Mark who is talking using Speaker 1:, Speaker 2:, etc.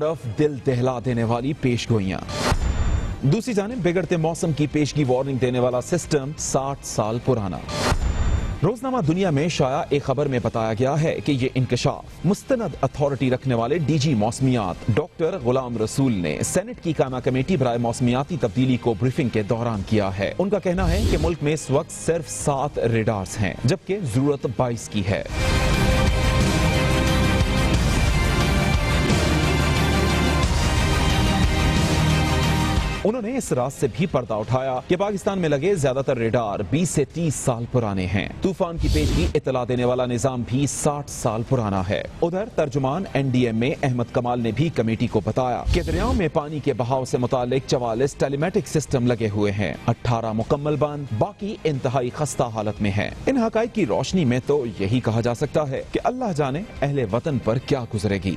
Speaker 1: طرف دل دہلا دینے والی پیشگوئیاں، دوسری جانب بگڑتے موسم کی پیشگی وارننگ دینے والا سسٹم 60 سال پرانا۔ روزنامہ دنیا میں شائع ایک خبر میں بتایا گیا ہے کہ یہ انکشاف مستند اتھارٹی رکھنے والے ڈی جی موسمیات ڈاکٹر غلام رسول نے سینٹ کی قائمہ کمیٹی برائے موسمیاتی تبدیلی کو بریفنگ کے دوران کیا ہے۔ ان کا کہنا ہے کہ ملک میں اس وقت صرف 7 ریڈارز ہیں جبکہ ضرورت 22 کی ہے۔ انہوں نے اس راز سے بھی پردہ اٹھایا کہ پاکستان میں لگے زیادہ تر ریڈار 20 سے 30 سال پرانے ہیں۔ طوفان کی پیشگی اطلاع دینے والا نظام بھی 60 سال پرانا ہے۔ ادھر ترجمان این ڈی ایم میں احمد کمال نے بھی کمیٹی کو بتایا کہ دریاؤں میں پانی کے بہاؤ سے متعلق 44 ٹیلی میٹرک سسٹم لگے ہوئے ہیں، 18 مکمل بند، باقی انتہائی خستہ حالت میں ہیں۔ ان حقائق کی روشنی میں تو یہی کہا جا سکتا ہے کہ اللہ جانے اہل وطن پر کیا گزرے گی۔